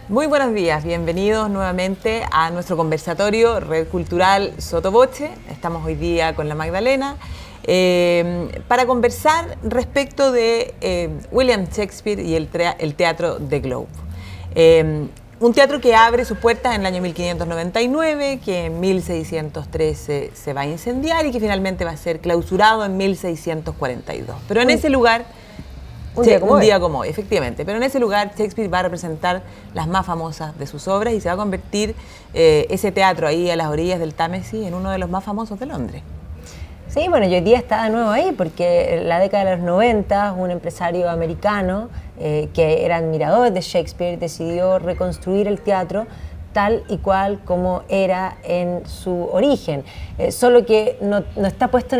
Muy buenos días, bienvenidos nuevamente a nuestro conversatorio Red Cultural Sotoboche. Estamos hoy día con la Magdalena para conversar respecto de William Shakespeare y el teatro The Globe. Un teatro que abre sus puertas en el año 1599, que en 1613 se va a incendiar y que finalmente va a ser clausurado en 1642. Pero en ese lugar... Un día como hoy, efectivamente. Pero en ese lugar Shakespeare va a representar las más famosas de sus obras y se va a convertir ese teatro ahí a las orillas del Támesis en uno de los más famosos de Londres. Sí, bueno, y hoy día está de nuevo ahí porque en la década de los 90 un empresario americano que era admirador de Shakespeare decidió reconstruir el teatro tal y cual como era en su origen, solo que no está puesto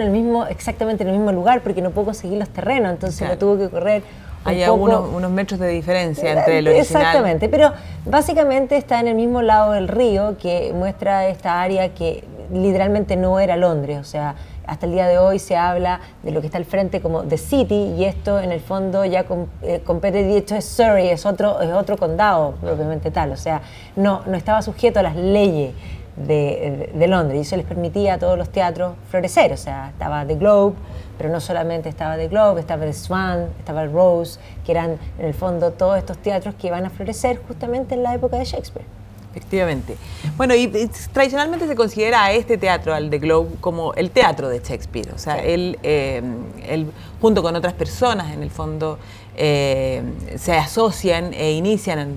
exactamente en el mismo lugar porque no pudo conseguir los terrenos, entonces claro, lo tuvo que correr hay unos metros de diferencia entre el original. Exactamente, pero básicamente está en el mismo lado del río que muestra esta área que literalmente no era Londres, o sea, hasta el día de hoy se habla de lo que está al frente como The City y esto en el fondo ya compete, de hecho es Surrey, es otro condado propiamente tal, o sea, no estaba sujeto a las leyes de Londres y eso les permitía a todos los teatros florecer, o sea, estaba The Globe, pero no solamente estaba The Globe, estaba The Swan, estaba el Rose, que eran en el fondo todos estos teatros que iban a florecer justamente en la época de Shakespeare. Efectivamente. Bueno, y tradicionalmente se considera a este teatro, al The Globe, como el teatro de Shakespeare. O sea, sí, él junto con otras personas, en el fondo, se asocian e inician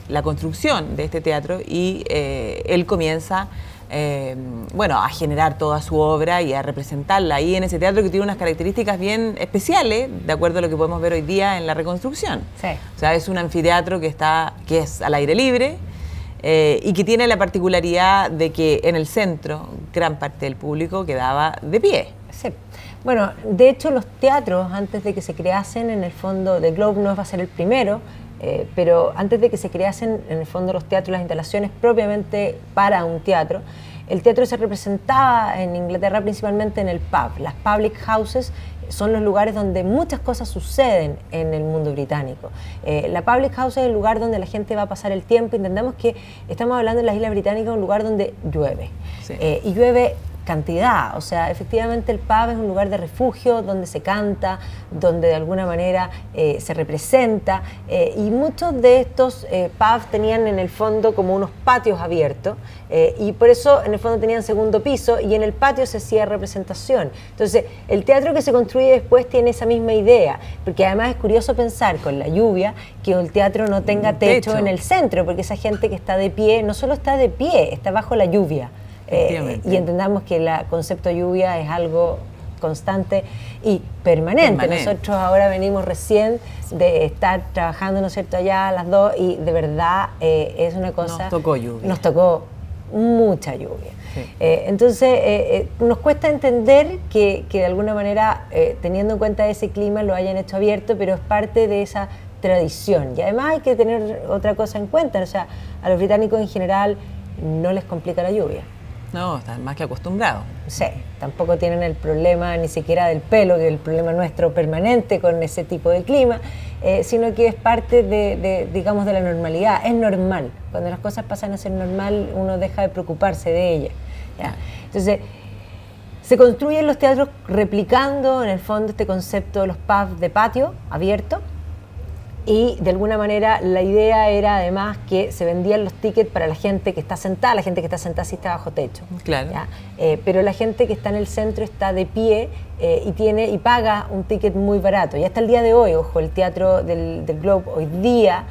la construcción de este teatro y él comienza a generar toda su obra y a representarla ahí en ese teatro que tiene unas características bien especiales, de acuerdo a lo que podemos ver hoy día en la reconstrucción. Sí. O sea, es un anfiteatro que es al aire libre, y que tiene la particularidad de que en el centro gran parte del público quedaba de pie. Sí. Bueno, de hecho los teatros antes de que se creasen, en el fondo The Globe no va a ser el primero, pero antes de que se creasen en el fondo los teatros, las instalaciones propiamente para un teatro, el teatro se representaba en Inglaterra principalmente en el pub. Las public houses son los lugares donde muchas cosas suceden en el mundo británico. La public house es el lugar donde la gente va a pasar el tiempo. Entendamos que estamos hablando de las Islas Británicas, un lugar donde llueve. Sí. Y llueve cantidad, o sea, efectivamente el pub es un lugar de refugio donde se canta, donde de alguna manera se representa y muchos de estos pubs tenían en el fondo como unos patios abiertos y por eso en el fondo tenían segundo piso y en el patio se hacía representación. Entonces el teatro que se construye después tiene esa misma idea, porque además es curioso pensar con la lluvia que el teatro no tenga techo en el centro, porque esa gente que está de pie no solo está de pie, está bajo la lluvia. Y entendamos que el concepto de lluvia es algo constante y permanente. Nosotros ahora venimos recién de estar trabajando, ¿no es cierto?, allá a las 2 y de verdad es una cosa... Nos tocó lluvia. Nos tocó mucha lluvia. Sí. Entonces nos cuesta entender que de alguna manera, teniendo en cuenta ese clima, lo hayan hecho abierto, pero es parte de esa tradición. Y además hay que tener otra cosa en cuenta, o sea, a los británicos en general no les complica la lluvia. No, están más que acostumbrados. Sí, tampoco tienen el problema ni siquiera del pelo, que es el problema nuestro permanente con ese tipo de clima, sino que es parte digamos, de la normalidad. Es normal. Cuando las cosas pasan a ser normal, uno deja de preocuparse de ellas. ¿Ya? Entonces, se construyen los teatros replicando, en el fondo, este concepto de los pubs de patio abierto. Y de alguna manera la idea era además que se vendían los tickets para la gente que está sentada sí está bajo techo. Claro. Pero la gente que está en el centro está de pie y paga un ticket muy barato. Y hasta el día de hoy, ojo, el teatro del Globe hoy día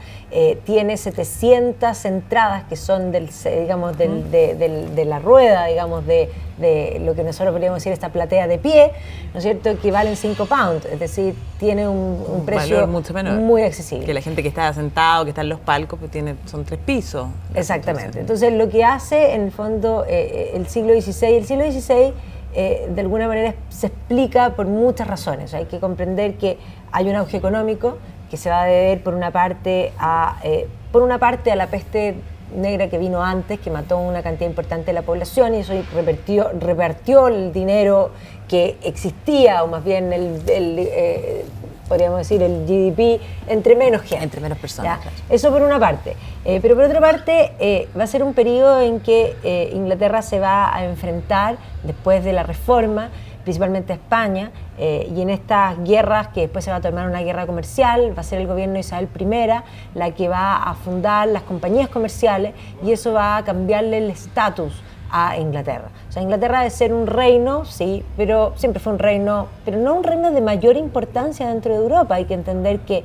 tiene 700 entradas que son de la rueda, digamos, de lo que nosotros podríamos decir esta platea de pie, ¿no es cierto?, que valen 5 pounds, es decir, tiene un precio mucho menor, muy accesible. Que la gente que está sentado, que está en los palcos, pues son 3 pisos. Exactamente. Entonces lo que hace en el fondo el siglo XVI, de alguna manera se explica por muchas razones. O sea, hay que comprender que hay un auge económico que se va a deber por una parte a la peste negra que vino antes, que mató una cantidad importante de la población y eso revertió el dinero que existía, o más bien podríamos decir, el GDP entre menos gente. Entre menos personas. Claro. Eso por una parte. Pero por otra parte, va a ser un periodo en que Inglaterra se va a enfrentar, después de la reforma, principalmente a España, y en estas guerras, que después se va a tornar una guerra comercial, va a ser el gobierno de Isabel I la que va a fundar las compañías comerciales, y eso va a cambiarle el estatus a Inglaterra. O sea, Inglaterra debe ser un reino, sí, pero siempre fue un reino, pero no un reino de mayor importancia dentro de Europa. Hay que entender que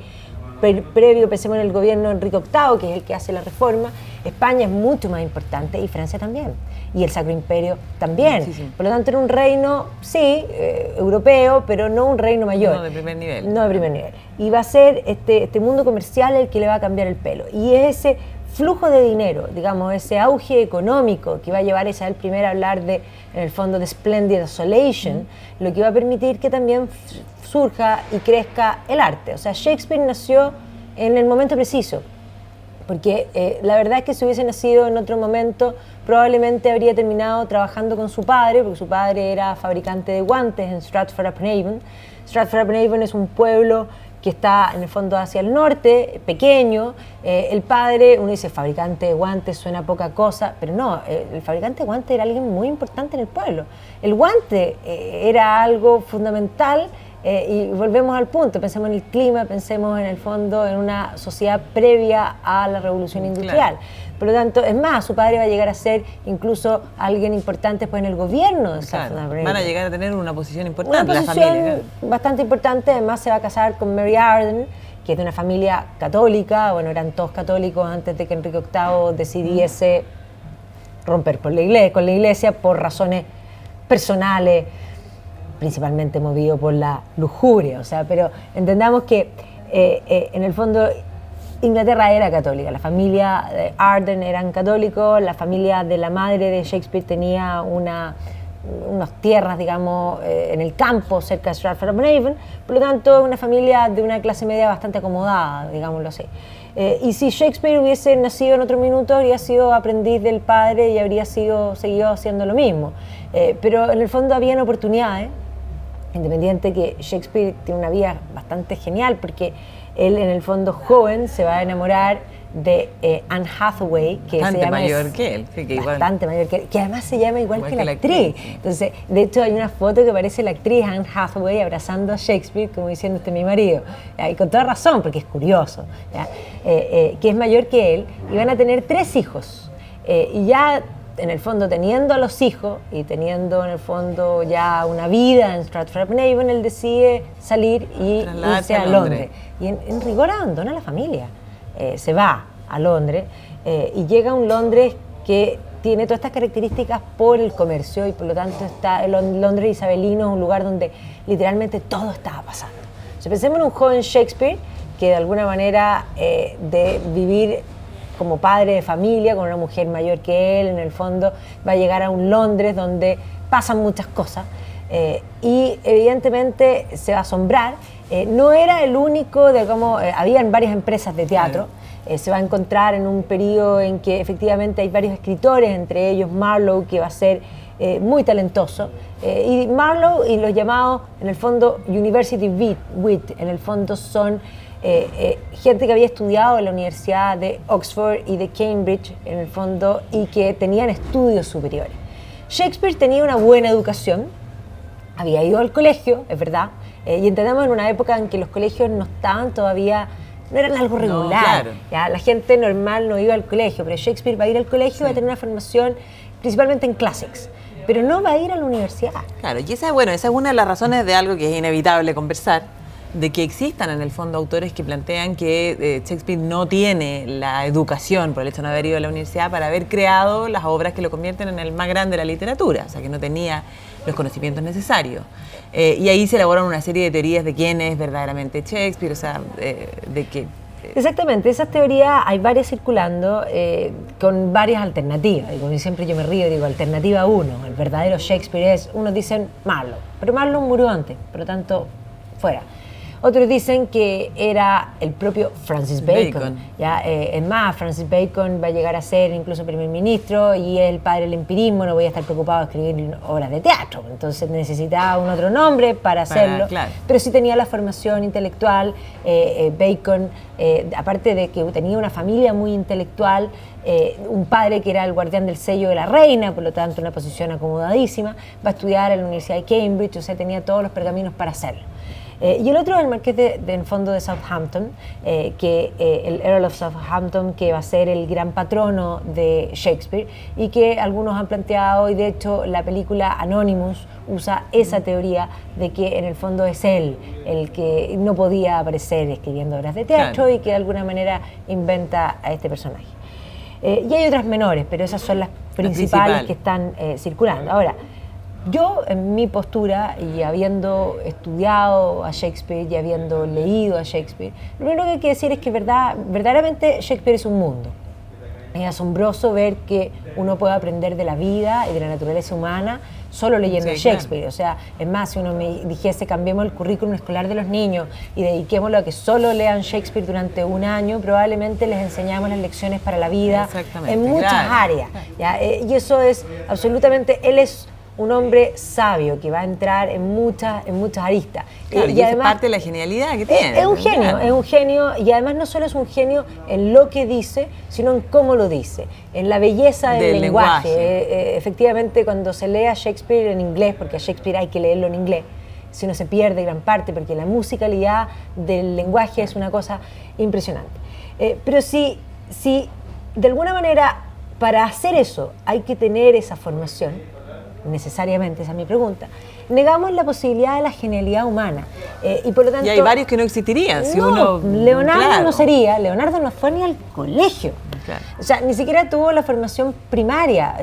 previo, pensemos en el gobierno de Enrique VIII, que es el que hace la reforma, España es mucho más importante, y Francia también, y el Sacro Imperio también. Sí, sí. Por lo tanto, era un reino, sí, europeo, pero no un reino mayor. No de primer nivel. No de primer nivel. Y va a ser este mundo comercial el que le va a cambiar el pelo. Y ese flujo de dinero, digamos, ese auge económico que va a llevar a Isabel I a hablar de, en el fondo, de splendid desolation, lo que va a permitir que también surja y crezca el arte. O sea, Shakespeare nació en el momento preciso, porque la verdad es que si hubiese nacido en otro momento, probablemente habría terminado trabajando con su padre, porque su padre era fabricante de guantes en Stratford-upon-Avon. Stratford-upon-Avon es un pueblo que está en el fondo hacia el norte, pequeño. El padre, uno dice fabricante de guantes, suena poca cosa, pero no, el fabricante de guantes era alguien muy importante en el pueblo. El guante era algo fundamental, y volvemos al punto, pensemos en el clima, pensemos en el fondo en una sociedad previa a la revolución industrial. Claro. Por lo tanto, es más, su padre va a llegar a ser incluso alguien importante pues, en el gobierno de Stratford-upon-Avon. Van a llegar a tener una posición importante, la familia. Bastante importante, además se va a casar con Mary Arden, que es de una familia católica. Bueno, eran todos católicos antes de que Enrique VIII decidiese romper con la iglesia por razones personales, principalmente movido por la lujuria. O sea, pero entendamos que en el fondo Inglaterra era católica, la familia de Arden eran católicos, la familia de la madre de Shakespeare tenía unas tierras, digamos, en el campo cerca de Stratford-upon-Avon, por lo tanto una familia de una clase media bastante acomodada, digámoslo así. Y si Shakespeare hubiese nacido en otro minuto, habría sido aprendiz del padre y habría seguido haciendo lo mismo. Pero en el fondo habían oportunidades, independiente que Shakespeare tiene una vida bastante genial, porque él en el fondo joven se va a enamorar de Anne Hathaway, que bastante se llama mayor que él, sí, que bastante mayor que él, que además se llama igual que la actriz. Entonces, de hecho hay una foto que aparece la actriz Anne Hathaway abrazando a Shakespeare como diciendo, este es mi marido, y con toda razón, porque es curioso, que es mayor que él, y van a tener 3 hijos, y ya en el fondo teniendo a los hijos y teniendo en el fondo ya una vida en Stratford-upon-Avon, él decide salir y irse a Londres. Y en rigor abandona la familia, se va a Londres y llega a un Londres que tiene todas estas características por el comercio, y por lo tanto está el Londres isabelino, un lugar donde literalmente todo estaba pasando. O sea, pensemos en un joven Shakespeare que de alguna manera de vivir como padre de familia, con una mujer mayor que él, en el fondo va a llegar a un Londres donde pasan muchas cosas, y evidentemente se va a asombrar. No era el único, habían varias empresas de teatro. Se va a encontrar en un periodo en que efectivamente hay varios escritores, entre ellos Marlowe, que va a ser muy talentoso, y Marlowe y los llamados, en el fondo, University Wit, en el fondo son gente que había estudiado en la Universidad de Oxford y de Cambridge, en el fondo, y que tenían estudios superiores. Shakespeare tenía una buena educación, había ido al colegio, es verdad, y entendemos en una época en que los colegios no estaban todavía, no eran algo regular. No, claro. ¿Ya? La gente normal no iba al colegio, pero Shakespeare va a ir al colegio, sí. Va a tener una formación principalmente en classics, pero no va a ir a la universidad. Claro, y esa es una de las razones de algo que es inevitable conversar, de que existan en el fondo autores que plantean que Shakespeare no tiene la educación por el hecho de no haber ido a la universidad para haber creado las obras que lo convierten en el más grande de la literatura, o sea que no tenía los conocimientos necesarios. Y ahí se elaboran una serie de teorías de quién es verdaderamente Shakespeare, o sea, de que... Exactamente, esas teorías hay varias circulando con varias alternativas. Y como siempre yo me río, digo, alternativa 1, el verdadero Shakespeare es, unos dicen Marlowe, pero Marlowe murió antes, por lo tanto, fuera. Otros dicen que era el propio Francis Bacon. ¿Ya? Es más, Francis Bacon va a llegar a ser incluso primer ministro y es el padre del empirismo, no voy a estar preocupado de escribir obras de teatro. Entonces necesitaba un otro nombre para hacerlo. Claro. Pero sí tenía la formación intelectual. Bacon, aparte de que tenía una familia muy intelectual, un padre que era el guardián del sello de la reina, por lo tanto una posición acomodadísima, va a estudiar en la Universidad de Cambridge, o sea, tenía todos los pergaminos para hacerlo. Y el otro es el marqués en fondo de Southampton, el Earl of Southampton, que va a ser el gran patrono de Shakespeare y que algunos han planteado, y de hecho la película Anonymous usa esa teoría de que en el fondo es él el que no podía aparecer escribiendo obras de teatro, claro, y que de alguna manera inventa a este personaje. Y hay otras menores, pero esas son las principales que están circulando. Ahora, yo en mi postura, y habiendo estudiado a Shakespeare y habiendo leído a Shakespeare, lo primero que hay que decir es que verdaderamente Shakespeare es un mundo. Es asombroso ver que uno puede aprender de la vida y de la naturaleza humana solo leyendo Shakespeare. Claro. O sea, es más, si uno me dijese cambiemos el currículum escolar de los niños y dediquémoslo a que solo lean Shakespeare durante un año, probablemente les enseñamos las lecciones para la vida en muchas áreas. ¿Ya? Y eso es absolutamente, él es un hombre sabio que va a entrar en muchas aristas. Claro, y además, es parte de la genialidad que tiene. Es un genio, y además no solo es un genio en lo que dice, sino en cómo lo dice, en la belleza del lenguaje. Efectivamente, cuando se lee a Shakespeare en inglés, porque a Shakespeare hay que leerlo en inglés, si no se pierde gran parte, porque la musicalidad del lenguaje es una cosa impresionante. Pero si de alguna manera para hacer eso hay que tener esa formación, necesariamente, esa es mi pregunta, negamos la posibilidad de la genialidad humana. Y por lo tanto, y hay varios que no existirían. Si Leonardo no sería, Leonardo no fue ni al colegio. Claro. O sea, ni siquiera tuvo la formación primaria.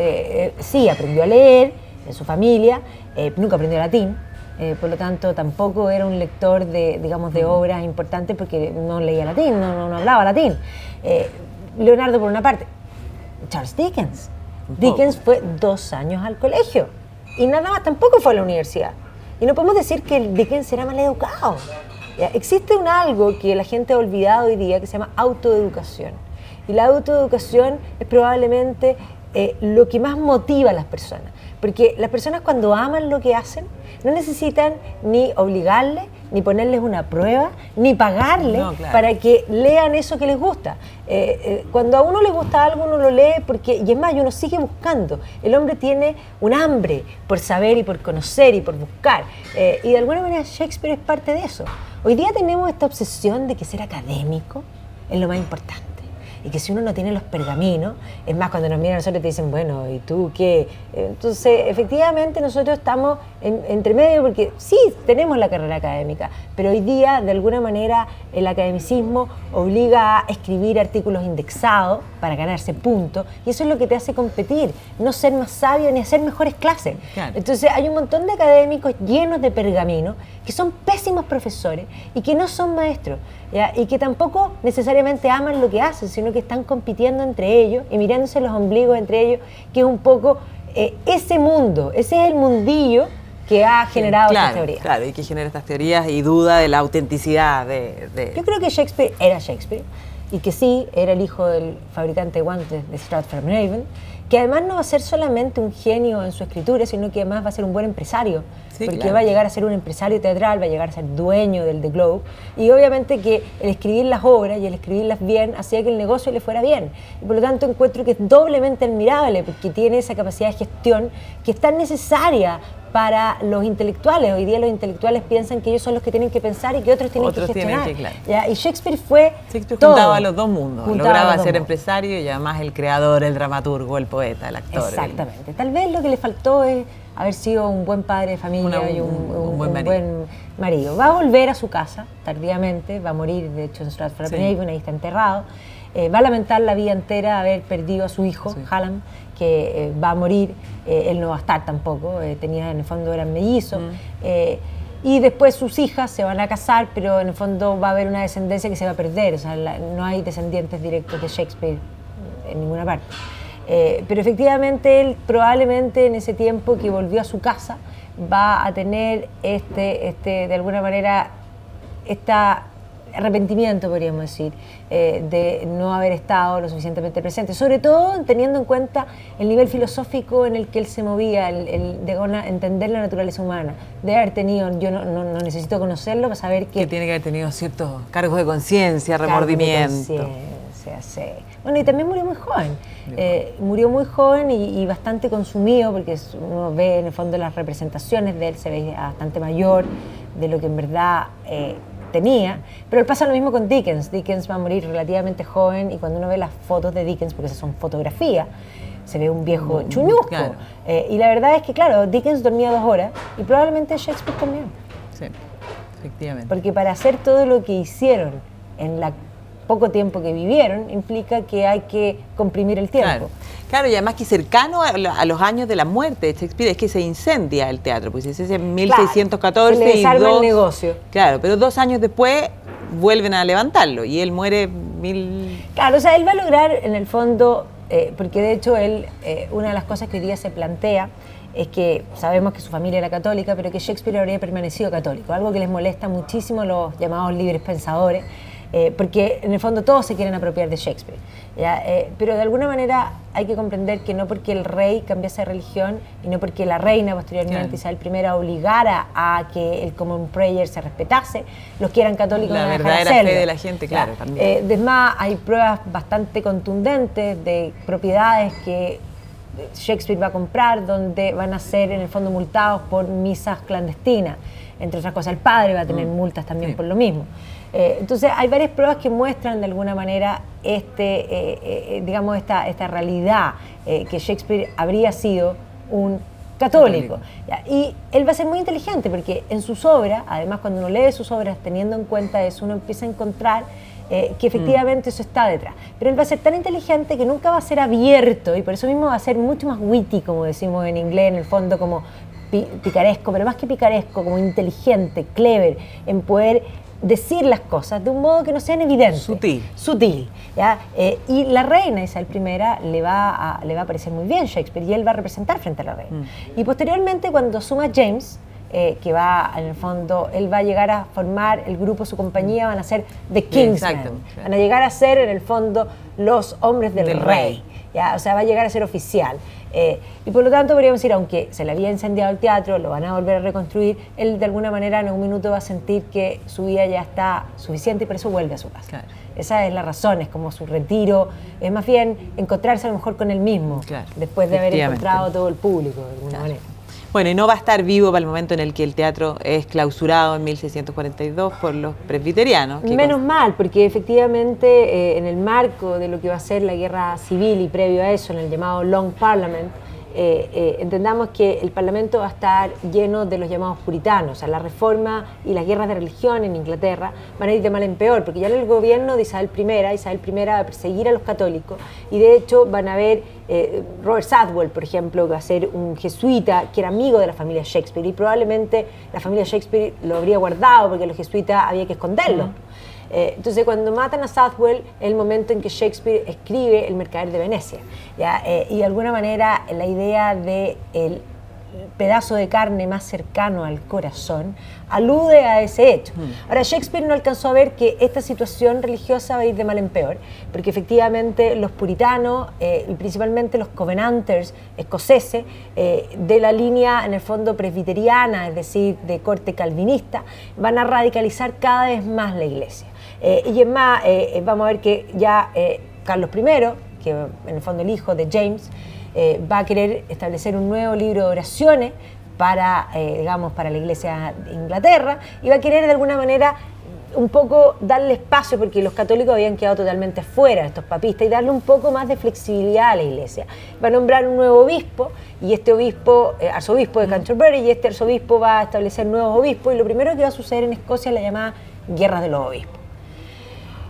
Sí, aprendió a leer en su familia, nunca aprendió latín. Por lo tanto, tampoco era un lector de obras importantes porque no leía latín, no hablaba latín. Leonardo, por una parte. Charles Dickens. Dickens fue 2 años al colegio y nada más, tampoco fue a la universidad. Y no podemos decir que Dickens era mal educado. Existe algo que la gente ha olvidado hoy día que se llama autoeducación. Y la autoeducación es probablemente lo que más motiva a las personas. Porque las personas cuando aman lo que hacen no necesitan ni obligarles, ni ponerles una prueba, ni pagarles para que lean eso que les gusta. Cuando a uno le gusta algo, uno lo lee y es más, uno sigue buscando. El hombre tiene un hambre por saber y por conocer y por buscar. Y de alguna manera Shakespeare es parte de eso. Hoy día tenemos esta obsesión de que ser académico es lo más importante. Y que si uno no tiene los pergaminos, es más, cuando nos miran a nosotros te dicen, bueno, ¿y tú qué? Entonces, efectivamente, nosotros estamos entre medio porque sí, tenemos la carrera académica, pero hoy día, de alguna manera, el academicismo obliga a escribir artículos indexados para ganarse puntos, y eso es lo que te hace competir, no ser más sabio ni hacer mejores clases. Claro. Entonces, hay un montón de académicos llenos de pergaminos que son pésimos profesores y que no son maestros, ¿ya? Y que tampoco necesariamente aman lo que hacen, sino que están compitiendo entre ellos y mirándose los ombligos entre ellos, que es un poco ese mundo, ese es el mundillo que ha generado estas teorías. Claro, y que genera estas teorías y duda de la autenticidad de... Yo creo que Shakespeare era Shakespeare y que sí, era el hijo del fabricante de guantes de Stratford-on-Avon, que además no va a ser solamente un genio en su escritura, sino que además va a ser un buen empresario, porque va a llegar a ser un empresario teatral, va a llegar a ser dueño del The Globe, y obviamente que el escribir las obras y el escribirlas bien hacía que el negocio le fuera bien, y por lo tanto encuentro que es doblemente admirable, porque tiene esa capacidad de gestión que es tan necesaria para los intelectuales. Hoy día los intelectuales piensan que ellos son los que tienen que pensar y que otros tienen que gestionar. Y Shakespeare fue todo. Juntaba los dos mundos, lograba ser empresario y además el creador, el dramaturgo, el poeta, el actor. Exactamente. Tal vez lo que le faltó es haber sido un buen padre de familia y un buen marido. Va a volver a su casa tardíamente, va a morir de hecho en Stratford-on-Avon, ahí está enterrado. Va a lamentar la vida entera haber perdido a su hijo, Hallam, que va a morir, él no va a estar tampoco, tenía, en el fondo eran mellizos, y después sus hijas se van a casar, pero en el fondo va a haber una descendencia que se va a perder, o sea, no hay descendientes directos de Shakespeare en ninguna parte. Pero efectivamente él probablemente en ese tiempo que volvió a su casa va a tener de alguna manera arrepentimiento, podríamos decir, de no haber estado lo suficientemente presente, sobre todo teniendo en cuenta el nivel filosófico en el que él se movía, el de entender la naturaleza humana, de haber tenido, yo no necesito conocerlo para saber que tiene que haber tenido ciertos cargos de conciencia, remordimiento. Sí. Bueno, y también murió muy joven. Murió muy joven y bastante consumido, porque uno ve en el fondo las representaciones de él, se ve bastante mayor de lo que en verdad tenía. Pero pasa lo mismo con Dickens. Dickens va a morir relativamente joven, y cuando uno ve las fotos de Dickens, porque esas son fotografías, se ve un viejo chuñusco. Claro. Y la verdad es que, claro, Dickens dormía 2 horas y probablemente Shakespeare también. Sí, efectivamente. Porque para hacer todo lo que hicieron en la poco tiempo que vivieron, implica que hay que comprimir el tiempo. Claro, y además que cercano a los años de la muerte de Shakespeare es que se incendia el teatro, pues es en 1614 se le desarma el negocio. Claro, pero 2 años después vuelven a levantarlo y él muere Claro, o sea, él va a lograr en el fondo, porque de hecho él, una de las cosas que hoy día se plantea es que sabemos que su familia era católica, pero que Shakespeare habría permanecido católico, algo que les molesta muchísimo a los llamados libres pensadores, porque en el fondo todos se quieren apropiar de Shakespeare, ¿ya? Pero de alguna manera hay que comprender que no porque el rey cambiase de religión y no porque la reina posteriormente, Isabel I, obligara a que el Common Prayer se respetase, los que eran católicos la no dejar de verdadera hacerlo. fe de la gente, claro, también. Además, hay pruebas bastante contundentes de propiedades que Shakespeare va a comprar, donde van a ser en el fondo multados por misas clandestinas. Entre otras cosas, el padre va a tener multas también por lo mismo. Entonces hay varias pruebas que muestran de alguna manera digamos esta realidad, que Shakespeare habría sido un católico. Y él va a ser muy inteligente, porque en sus obras, además cuando uno lee sus obras teniendo en cuenta eso, uno empieza a encontrar que efectivamente eso está detrás. Pero él va a ser tan inteligente que nunca va a ser abierto, y por eso mismo va a ser mucho más witty, como decimos en inglés, en el fondo como picaresco, pero más que picaresco, como inteligente, clever, en poder decir las cosas de un modo que no sean evidentes. Sutil. ¿Ya? Y la reina Isabel I le va a parecer muy bien Shakespeare, y él va a representar frente a la reina. Y posteriormente, cuando asuma James, que va, en el fondo, él va a llegar a formar el grupo, su compañía, van a ser The Kingsmen. Van a llegar a ser, en el fondo, los hombres del rey. ¿Ya? O sea, va a llegar a ser oficial. Y por lo tanto, podríamos decir, aunque se le había incendiado el teatro, lo van a volver a reconstruir, él de alguna manera en un minuto va a sentir que su vida ya está suficiente, y por eso vuelve a su casa. Claro. Esa es la razón, es como su retiro, es más bien encontrarse a lo mejor con él mismo, después de haber encontrado todo el público de alguna manera. Bueno, y no va a estar vivo para el momento en el que el teatro es clausurado en 1642 por los presbiterianos. Menos mal, porque efectivamente en el marco de lo que va a ser la guerra civil y previo a eso, en el llamado Long Parliament, entendamos que el Parlamento va a estar lleno de los llamados puritanos. O sea, la reforma y las guerras de religión en Inglaterra van a ir de mal en peor, porque ya en el gobierno de Isabel I va a perseguir a los católicos, y de hecho van a ver Robert Southwell, por ejemplo, que va a ser un jesuita que era amigo de la familia Shakespeare, y probablemente la familia Shakespeare lo habría guardado porque los jesuitas había que esconderlo. Entonces, cuando matan a Southwell, es el momento en que Shakespeare escribe El Mercader de Venecia, ¿ya? Y de alguna manera la idea de el pedazo de carne más cercano al corazón alude a ese hecho. Ahora, Shakespeare no alcanzó a ver que esta situación religiosa va a ir de mal en peor, porque efectivamente los puritanos y principalmente los covenanters escoceses, de la línea en el fondo presbiteriana, es decir, de corte calvinista, van a radicalizar cada vez más la iglesia. Y es más, vamos a ver que ya Carlos I, que en el fondo el hijo de James, va a querer establecer un nuevo libro de oraciones para la iglesia de Inglaterra, y va a querer de alguna manera un poco darle espacio, porque los católicos habían quedado totalmente fuera, estos papistas, y darle un poco más de flexibilidad a la iglesia. Va a nombrar un nuevo obispo, y este obispo, arzobispo de Canterbury, y este arzobispo va a establecer nuevos obispos, y lo primero que va a suceder en Escocia es la llamada Guerra de los Obispos.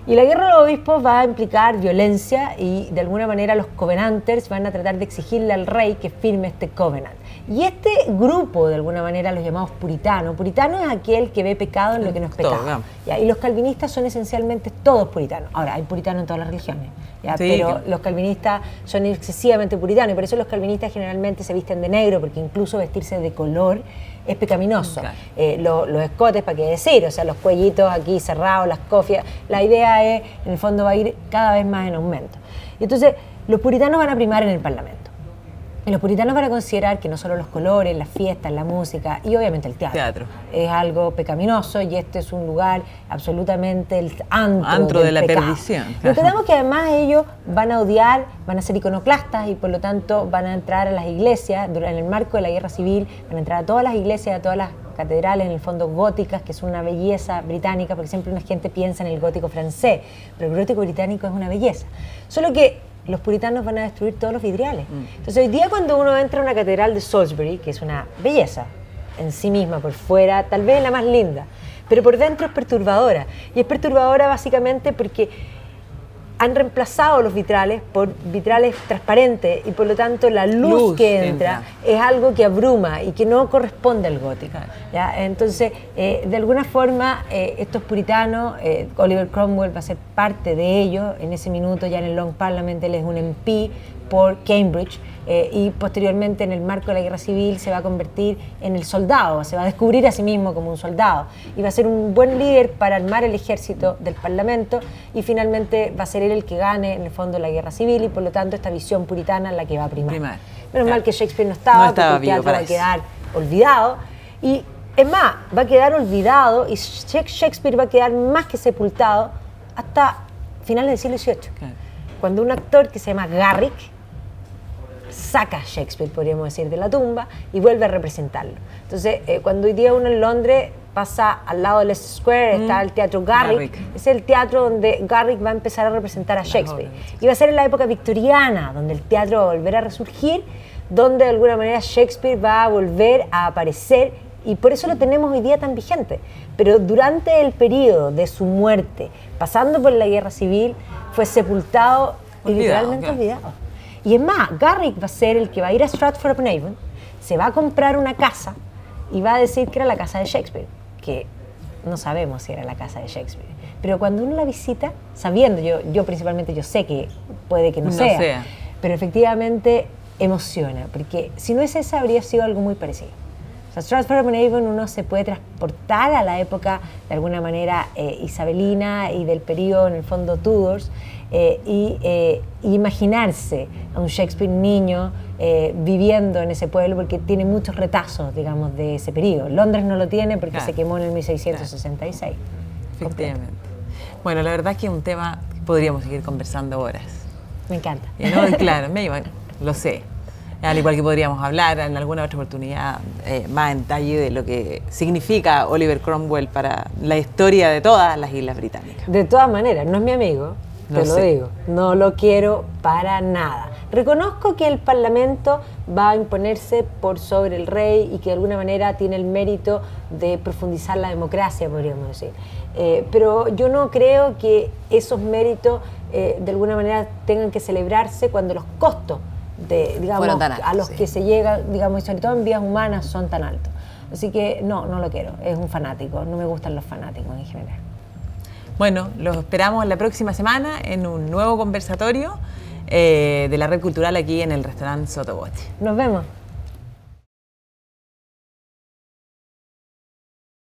Y la guerra de los obispos va a implicar violencia, y de alguna manera los covenanters van a tratar de exigirle al rey que firme este covenant. Y este grupo, de alguna manera, los llamados puritanos, puritano es aquel que ve pecado en lo que no es pecado. ¿Ya? Y los calvinistas son esencialmente todos puritanos. Ahora, hay puritanos en todas las religiones, ¿ya? Sí, Pero los calvinistas son excesivamente puritanos y por eso los calvinistas generalmente se visten de negro, porque incluso vestirse de color es pecaminoso. Claro. Los escotes, ¿para qué decir? O sea, los cuellitos aquí cerrados, las cofias. La idea es, en el fondo, va a ir cada vez más en aumento. Y entonces, los puritanos van a primar en el Parlamento. Y los puritanos van a considerar que no solo los colores, las fiestas, la música y obviamente el teatro. Es algo pecaminoso y este es un lugar absolutamente el antro de la pecado. perdición. Notamos que además ellos van a odiar, van a ser iconoclastas y por lo tanto van a entrar a las iglesias, en el marco de la guerra civil, van a entrar a todas las iglesias, a todas las catedrales, en el fondo góticas, que es una belleza británica, porque siempre una gente piensa en el gótico francés, pero el gótico británico es una belleza. Solo que los puritanos van a destruir todos los vidriales. Entonces hoy día cuando uno entra a una catedral de Salisbury, que es una belleza en sí misma, por fuera tal vez la más linda, pero por dentro es perturbadora. Y es perturbadora básicamente porque han reemplazado los vitrales por vitrales transparentes y por lo tanto la luz que entra es algo que abruma y que no corresponde al gótico. ¿Ya? Entonces, de alguna forma, estos puritanos, Oliver Cromwell va a ser parte de ellos. En ese minuto, ya en el Long Parliament, él es un MP por Cambridge y posteriormente en el marco de la guerra civil se va a convertir en el soldado, se va a descubrir a sí mismo como un soldado y va a ser un buen líder para armar el ejército del Parlamento y finalmente va a ser él el que gane en el fondo la guerra civil y por lo tanto esta visión puritana es la que va a primar. Menos mal que Shakespeare no estaba porque el teatro va a quedar olvidado y es más, va a quedar olvidado y Shakespeare va a quedar más que sepultado hasta finales del siglo XVIII. Cuando un actor que se llama Garrick saca a Shakespeare, podríamos decir, de la tumba y vuelve a representarlo. Entonces, cuando hoy día uno en Londres pasa al lado del Leicester Square, está el teatro Garrick. Es el teatro donde Garrick va a empezar a representar a Shakespeare. Y va a ser en la época victoriana, donde el teatro va a volver a resurgir, donde de alguna manera Shakespeare va a volver a aparecer y por eso lo tenemos hoy día tan vigente. Pero durante el periodo de su muerte, pasando por la guerra civil, fue sepultado y literalmente olvidado. Y es más, Garrick va a ser el que va a ir a Stratford-upon-Avon, se va a comprar una casa y va a decir que era la casa de Shakespeare, que no sabemos si era la casa de Shakespeare. Pero cuando uno la visita, sabiendo, yo principalmente yo sé que puede que no sea, pero efectivamente emociona, porque si no es esa, habría sido algo muy parecido. O sea, Stratford-upon-Avon uno se puede transportar a la época, de alguna manera, isabelina y del periodo, en el fondo, Tudors, y imaginarse a un Shakespeare niño viviendo en ese pueblo, porque tiene muchos retazos, digamos, de ese periodo. Londres no lo tiene porque se quemó en el 1666. Efectivamente. Bueno, la verdad es que es un tema que podríamos seguir conversando horas. Me encanta. Claro, lo sé. Al igual que podríamos hablar en alguna otra oportunidad más en detalle de lo que significa Oliver Cromwell para la historia de todas las Islas Británicas. De todas maneras, no es mi amigo, te lo digo, no lo quiero para nada. Reconozco que el Parlamento va a imponerse por sobre el rey y que de alguna manera tiene el mérito de profundizar la democracia, podríamos decir. Pero yo no creo que esos méritos de alguna manera tengan que celebrarse cuando los costos digamos, a los que se llega, digamos, y sobre todo en vidas humanas, son tan altos. Así que no lo quiero, es un fanático, no me gustan los fanáticos en general. Bueno, los esperamos la próxima semana en un nuevo conversatorio de la Red Cultural aquí en el restaurante Sotoboche. Nos vemos.